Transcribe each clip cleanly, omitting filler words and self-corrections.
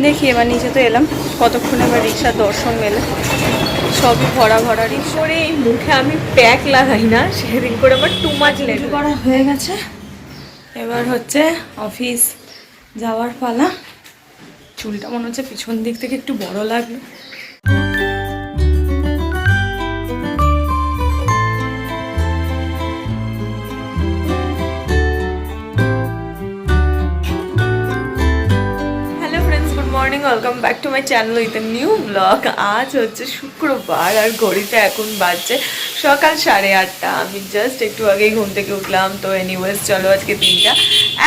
দেখি এবার নিচে তো এলাম, কতক্ষণে এবার রিক্সার দর্শন মেলে। সবই ভরা ভরা রিক্সা। করে এই মুখে আমি প্যাক লাগাই না, সেদিন করে আমার টু মাচ লেট করা হয়ে গেছে। এবার হচ্ছে অফিস যাওয়ার পালা। চুলটা মনে হচ্ছে পিছন দিক থেকে একটু বড় লাগলো। Morning, welcome back to my channel with a new blog. আজ হচ্ছে শুক্রবার আর ঘড়িতে এখন বাজছে সকাল 8:30। আমি জাস্ট একটু আগেই ঘুম থেকে উঠলাম। তো এনিওয়েজ চলো আজকে দিনটা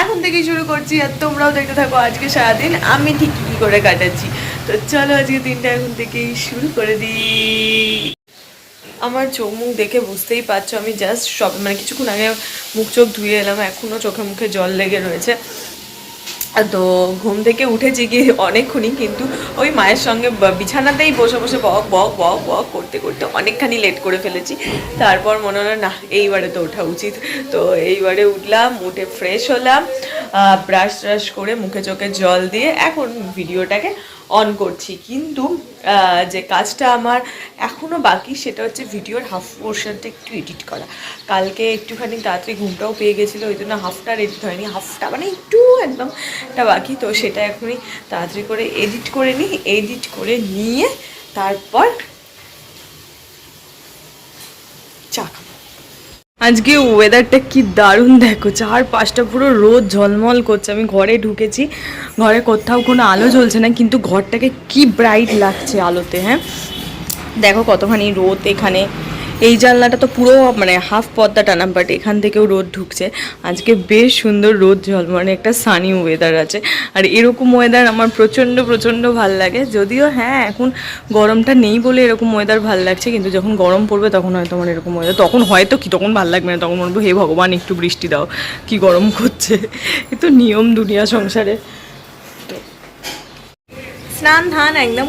এখন থেকেই শুরু করছি, আর তোমরাও দেখতে থাকো আজকে সারাদিন আমি ঠিক কী করে কাটাচ্ছি। তো চলো আজকে দিনটা এখন থেকেই শুরু করে দিই। আমার চোখ মুখ দেখে বুঝতেই পারছো আমি জাস্ট মানে কিছুক্ষণ আগে মুখ চোখ ধুয়ে এলাম, এখনও চোখে মুখে জল লেগে রয়েছে। তো ঘুম থেকে উঠেছি কি অনেকক্ষণই, কিন্তু ওই মায়ের সঙ্গে বিছানাতেই বসে বসে বক বক বক বক করতে করতে অনেকখানি লেট করে ফেলেছি। তারপর মনে হলো না এইবারে তো ওঠা উচিত। তো এইবারে উঠলাম, উঠে ফ্রেশ হলাম, ব্রাশ ট্রাশ করে মুখে চোখে জল দিয়ে এখন ভিডিওটাকে অন করছি। কিন্তু যে কাজটা আমার এখনও বাকি সেটা হচ্ছে ভিডিওর হাফ পোর্শনটা একটু এডিট করা। কালকে একটুখানি তাড়াতাড়ি ঘুমটাও পেয়ে গেছিলো, ওই জন্য হাফটা এডিট হয়নি, হাফটা মানে একটু একদম একটা বাকি। তো সেটা এখনই তাড়াতাড়ি করে এডিট করে নিই, এডিট করে নিয়ে তারপর চা খাবো। আজকে ওয়েদারটা কি দারুণ দেখো, 4-5টা পুরো রোদ ঝলমল করছে। আমি ঘরে ঢুকেছি, ঘরে কোথাও কোনো আলো জ্বলছে না, কিন্তু ঘরটাকে কি ব্রাইট লাগছে আলোতে। হ্যাঁ দেখো কতখানি রোদ এখানে। এই জানলাটা তো পুরো মানে হাফ পর্দা টানা, বাট এখান থেকেও রোদ ঢুকছে। আজকে বেশ সুন্দর রোদ ঝলমলে একটা সানি ওয়েদার আছে। আর এরকম ওয়েদার আমার প্রচণ্ড প্রচণ্ড ভাল লাগে। যদিও হ্যাঁ এখন গরমটা নেই বলে এরকম ওয়েদার ভাল লাগছে, কিন্তু যখন গরম পড়বে তখন হয়তো আমার এরকম ওয়েদার, তখন হয়তো কি তখন ভাল লাগবে না, তখন বলবো হে ভগবান একটু বৃষ্টি দাও, কি গরম করছে। এ তো নিয়ম দুনিয়া সংসারে। স্নান ধান একদম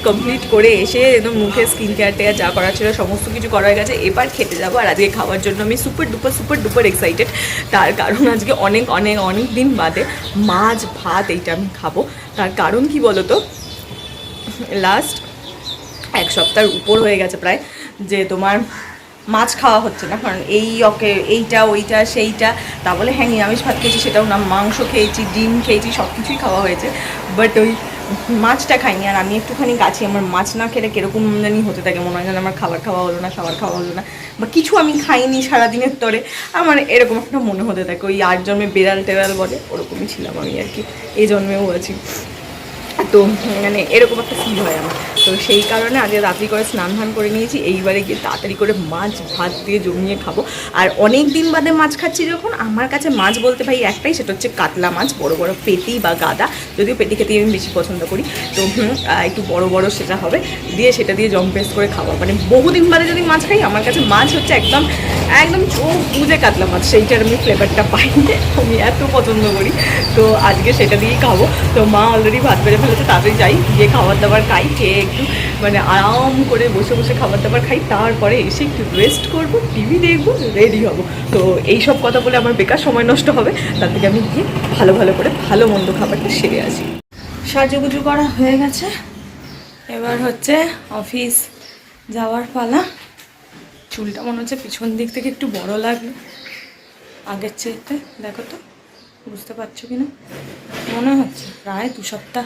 কমপ্লিট করে এসে একদম মুখে স্কিন কেয়ার টেয়ার যা করা ছিল সমস্ত কিছু করা হয়ে গেছে। এবার খেতে যাবো, আর আজকে খাওয়ার জন্য আমি সুপার ডুপার এক্সাইটেড। তার কারণ আজকে অনেক দিন বাদে মাছ ভাত এইটা আমি খাবো। তার কারণ কি বলো তো, লাস্ট 1 সপ্তাহের উপর হয়ে গেছে প্রায় যে তোমার মাছ খাওয়া হচ্ছে না। কারণ এইটা ওইটা সেইটা, তা বলে হ্যাঁ নিরামিষ ভাত খেয়েছি সেটাও না, মাংস খেয়েছি, ডিম খেয়েছি, সব কিছুই খাওয়া হয়েছে, বাট ওই মাছটা খাইনি। আর আমি একটুখানি গাছি, আমার মাছ না খেলে কীরকম জানি হতে থাকে, মনে হয় যেন আমার খাবার খাওয়া হলো না বা কিছু আমি খাইনি সারাদিনের তরে, আমার এরকম একটা মনে হতে থাকে। ওই 8 জন্মে বেড়াল টেড়াল বলে ওরকমই ছিলাম আমি আর কি, এই জন্মেও আছি। তো মানে এরকম একটা ফিল হয় আমার। তো সেই কারণে আগে রাত্রি করে স্নান ধান করে নিয়েছি, এইবারে গিয়ে তাড়াতাড়ি করে মাছ ভাত দিয়ে জমিয়ে খাবো। আর অনেক দিন বাদে মাছ খাচ্ছি যখন, আমার কাছে মাছ বলতে ভাই একটাই, সেটা হচ্ছে কাতলা মাছ, বড় বড় পেটি বা গাদা, যদিও পেটি খেতেই আমি বেশি পছন্দ করি। তো একটু বড় সেটা হবে, দিয়ে সেটা দিয়ে জম পেস্ট করে খাওয়া। মানে বহুদিন বাদে যদি মাছ খাই, আমার কাছে মাছ হচ্ছে একদম চোখ বুঝে কাতলা মাছ, সেইটার আমি ফ্লেভারটা পাই, আমি এত পছন্দ করি। তো আজকে সেটা দিয়েই খাবো। তো মা অলরেডি ভাত বেড়ে ফেলেছে, তাড়াতাড়ি যাই গিয়ে খাবার দাবার খাই, খেয়ে একটু মানে আরাম করে বসে বসে খাবার দাবার খাই, তারপরে এসে একটু রেস্ট করবো, টিভি দেখবো, রেডি হবো। তো এইসব কথা বলে আমার বেকার সময় নষ্ট হবে, তার থেকে আমি গিয়ে ভালো করে ভালো মন্দ খাবারটা সেরে আসি। সাজুগুজু করা হয়ে গেছে, এবার হচ্ছে অফিস যাওয়ার পালা। চুলটা মনে হচ্ছে পিছন দিক থেকে একটু বড় লাগলো আগের চাইতে, দেখো তো বুঝতে পারছো কি না, মনে হচ্ছে প্রায় 2 সপ্তাহ,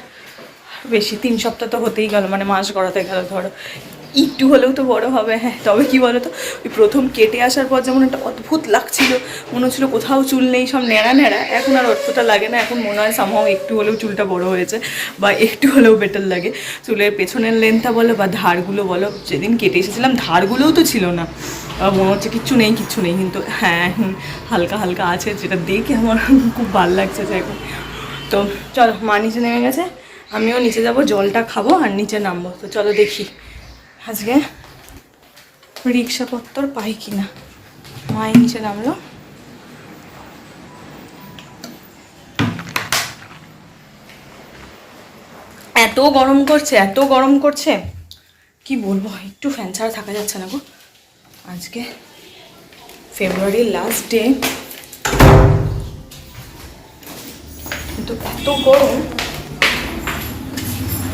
বেশি 3 সপ্তাহ তো হতেই গেল, মানে মাস গড়াতে গেল ধরো, একটু হলেও তো বড় হবে। হ্যাঁ তবে কি বলো তো, ওই প্রথম কেটে আসার পর যেমন একটা অদ্ভুত লাগছিল, মনে হচ্ছিল কোথাও চুল নেই, সব ন্যাড়া, এখন আর অতটা লাগে না। এখন মনে হয় সামহাও একটু হলেও চুলটা বড় হয়েছে, বা একটু হলেও বেটার লাগে। চুলের পেছনের লেন্থটা বলো বা ধারগুলো বলো, যেদিন কেটে এসেছিলাম ধারগুলোও তো ছিল না, মনে হচ্ছে কিচ্ছু নেই, কিন্তু হ্যাঁ হালকা আছে, যেটা দেখে আমার খুব ভালো লাগছে যে এখন। তো চলো, মা নিচে নেমে গেছে, আমিও নিচে যাব, জলটা খাবো আর নিচে নামবো। তো চলো দেখি আজকে রিক্সাপত্র পাই কিনা। মাই নিচে নামলো, এত গরম করছে কি বলবো, একটু ফ্যান ছাড়া থাকা যাচ্ছে না গো। আজকে ফেব্রুয়ারির লাস্ট ডে, কিন্তু এত গরম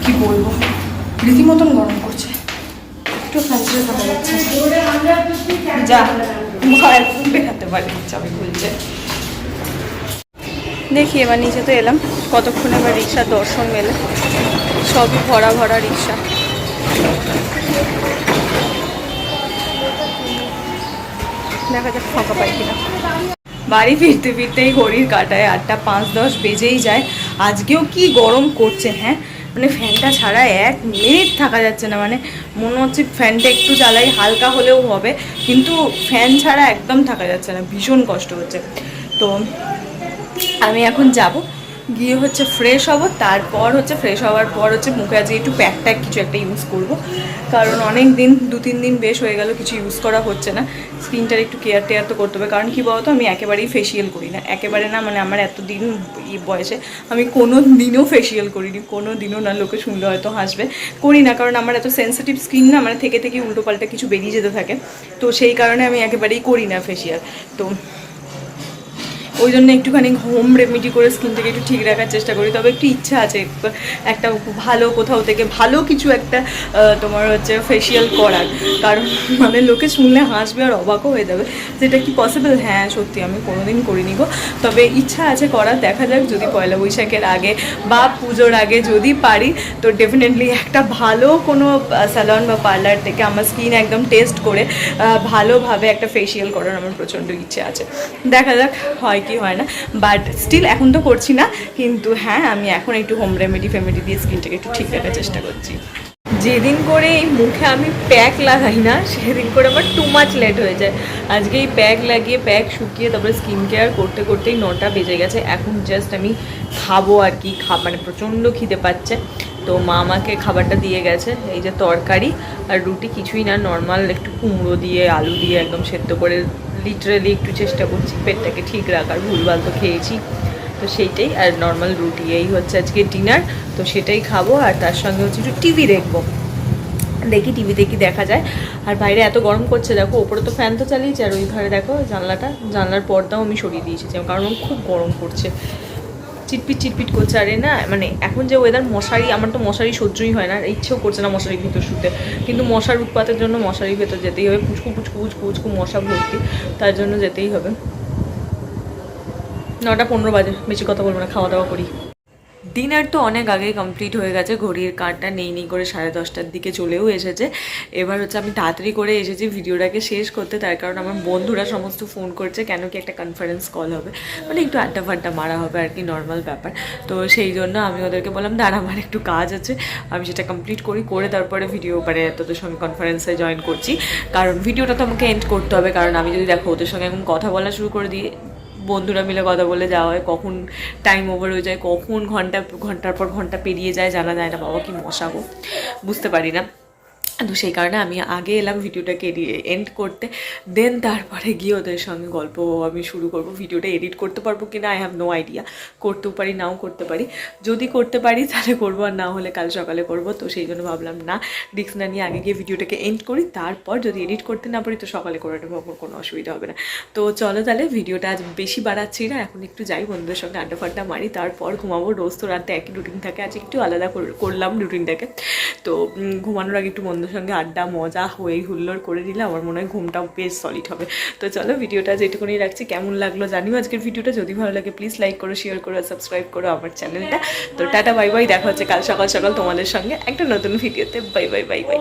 কি বলবো, রীতিমতন গরম করছে, একটু ফ্যান ছেড়ে থাকা যাচ্ছে যা ভয় বেরাতে পারি, চাবি খুলছে। দেখি এবার নিচে তো এলাম, কতক্ষণ এবার রিক্সার দর্শন মেলে, সবই ভরা ভরা রিক্সা। দেখা যাক ফাঁকা পাই কিনা। বাড়ি ফিরতে ফিরতেই ঘড়ির কাঁটায় 8টা 5-10 বেজেই যায়। আজকেও কি গরম করছে, হ্যাঁ মানে ফ্যানটা ছাড়া 1 মিনিট থাকা যাচ্ছে না, মানে মনে হচ্ছে ফ্যানটা একটু চালাই হালকা হলেও হবে, কিন্তু ফ্যান ছাড়া একদম থাকা যাচ্ছে না, ভীষণ কষ্ট হচ্ছে। তো আমি এখন যাব, গিয়ে হচ্ছে ফ্রেশ হব, তারপর হচ্ছে ফ্রেশ হওয়ার পর হচ্ছে মুখে আজকে একটু প্যাক ট্যাক কিছু একটা ইউজ করব, কারণ অনেক দিন 2-3 দিন বেশ হয়ে গেল কিছু ইউজ করা হচ্ছে না। স্কিনটার একটু কেয়ার টেয়ার তো করতে হবে, কারণ কি বলতো আমি একেবারেই ফেসিয়াল করি না, একেবারে না, মানে আমার এতদিন বয়সে আমি কোনো দিনও ফেসিয়াল করিনি, কোনো দিনও না, লোকে শুনলে হয়তো হাসবে, করি না, কারণ আমার এত সেন্সিটিভ স্কিন না, মানে থেকে থেকে উল্টোপাল্টা কিছু বেরিয়ে যেতে থাকে, তো সেই কারণে আমি একেবারেই করি না ফেসিয়াল। তো ওই জন্য একটুখানি হোম রেমেডি করে স্কিনটাকে একটু ঠিক রাখার চেষ্টা করি। তবে একটু ইচ্ছা আছে একটা ভালো কোথাও থেকে ভালো কিছু একটা তোমার হচ্ছে ফেসিয়াল করার, কারণ মানে লোকে শুনলে হাসবে আর অবাকও হয়ে যাবে, যেটা কি পসিবল। হ্যাঁ সত্যি আমি কোনোদিন করিনি গো, তবে ইচ্ছা আছে করার, দেখা যাক যদি পয়লা বৈশাখের আগে বা পুজোর আগে যদি পারি, তো ডেফিনেটলি একটা ভালো কোনো স্যালন বা পার্লার থেকে আমার স্কিন একদম টেস্ট করে ভালোভাবে একটা ফেসিয়াল করার আমার প্রচণ্ড ইচ্ছে আছে। দেখা যাক হয় কি হয় না, বাট স্টিল এখন তো করছি না, কিন্তু হ্যাঁ আমি এখন একটু হোম রেমেডি ফেমেডি দিয়ে স্কিনটাকে একটু ঠিক রাখার চেষ্টা করছি। যেদিন করে এই মুখে আমি প্যাক লাগাই না, সেদিন করে আমার টু মাচ লেট হয়ে যায়। আজকে এই প্যাক লাগিয়ে প্যাক শুকিয়ে তারপরে স্কিন কেয়ার করতে করতেই 9টা বেজে গেছে। এখন জাস্ট আমি খাবো আর কি, মানে প্রচণ্ড খিদে পাচ্ছে, তো মা আমাকে খাবারটা দিয়ে গেছে, এই যে তরকারি আর রুটি, কিছুই না, নর্মাল একটু কুমড়ো দিয়ে আলু দিয়ে একদম সেদ্ধ করে, লিটারেলি একটু চেষ্টা করছি পেটটাকে ঠিক রাখার, ভুলভাল তো খেয়েছি, তো সেইটাই, আর নর্মাল রুটি, এই হচ্ছে আজকে ডিনার, তো সেটাই খাবো, আর তার সঙ্গে হচ্ছে একটু টিভি দেখবো, দেখি টিভিতে কি দেখা যায়। আর বাইরে এত গরম করছে দেখো, ওপরে তো ফ্যান তো চালিয়েছি, আর ওই ঘরে দেখো জানলার পর্দাও আমি সরিয়ে দিয়েছি, কারণ খুব গরম করছে, চিটপিট চিটপিট করছে। আরে না মানে এখন যে ওয়েদার, মশারি, আমার তো মশারি সহ্যই হয় না, ইচ্ছেও করছে না মশারির ভিতর শুতে, কিন্তু মশার উৎপাতের জন্য মশারির ভেতর যেতেই হবে, পুচকু পুচকু পুচকু পুচকু মশা ভর্তি, তার জন্য যেতেই হবে। 9টা 15 বাজে, বেশি কথা বলবো না, খাওয়া দাওয়া করি। ডিনার তো অনেক আগেই কমপ্লিট হয়ে গেছে, ঘড়ির কাঁটা নেই করে 10:30টার দিকে চলেও এসেছে। এবার হচ্ছে আমি তাড়াতাড়ি করে এসেছি ভিডিওটাকে শেষ করতে, তার কারণ আমার বন্ধুরা সমস্ত ফোন করছে, কেন কি একটা কনফারেন্স কল হবে, মানে একটু আড্ডা ফাড্ডা মারা হবে আর কি, নর্মাল ব্যাপার। তো সেই জন্য আমি ওদেরকে বললাম দাঁড়া, আমার একটু কাজ আছে, আমি সেটা কমপ্লিট করে তারপরে ভিডিও মানে তোদের সঙ্গে কনফারেন্সে জয়েন করছি, কারণ ভিডিওটা তো আমাকে এন্ড করতে হবে, কারণ আমি যদি দেখো ওদের সঙ্গে এখন কথা বলা শুরু করে দিই, বন্ধুরা মিলে কথা বলে যাওয়া হয়, কখন টাইম ওভার হয়ে যায়, কখন ঘন্টার পর ঘন্টা পেরিয়ে যায় জানা যায় না, বাবা কি মশাবো বুঝতে পারি না। তো সেই কারণে আমি আগে এলাম ভিডিওটাকে এন্ড করতে, দেন তারপরে গিয়ে ওদের সঙ্গে গল্প আমি শুরু করব। ভিডিওটা এডিট করতে পারবো কি না আই হ্যাভ নো আইডিয়া, করতেও পারি নাও করতে পারি, যদি করতে পারি তাহলে করবো, আর না হলে কাল সকালে করবো। তো সেই জন্য ভাবলাম না, রিস্ক না নিয়ে আগে গিয়ে ভিডিওটাকে এন্ড করি, তারপর যদি এডিট করতে না পারি তো সকালে করে নেবো, আমার কোনো অসুবিধা হবে না। তো চলো তাহলে ভিডিওটা আজ বেশি বাড়াচ্ছি না, এখন একটু যাই বন্ধুদের সঙ্গে আড্ডা ফাড্ডা মারি, তারপর ঘুমাবো। রোজ তো রাতে একই রুটিন থাকে, আজ একটু আলাদা করলাম রুটিনটাকে। তো ঘুমানোর আগে একটু বন্ধুদের সঙ্গে আড্ডা মজা হয়ে হুল্লোড় করে দিলে আমার মনে হয় ঘুমটাও বেশ সলিড হবে। তো চলো ভিডিওটা যেটুকুনি রাখছি, কেমন লাগলো জানিও আজকের ভিডিওটা, যদি ভালো লাগে প্লিজ লাইক করো, শেয়ার করো, সাবস্ক্রাইব করো আমার চ্যানেলটা। তো টাটা বাই বাই, দেখা হচ্ছে কাল সকাল সকাল তোমাদের সঙ্গে একটা নতুন ভিডিওতে। Bye bye bye bye.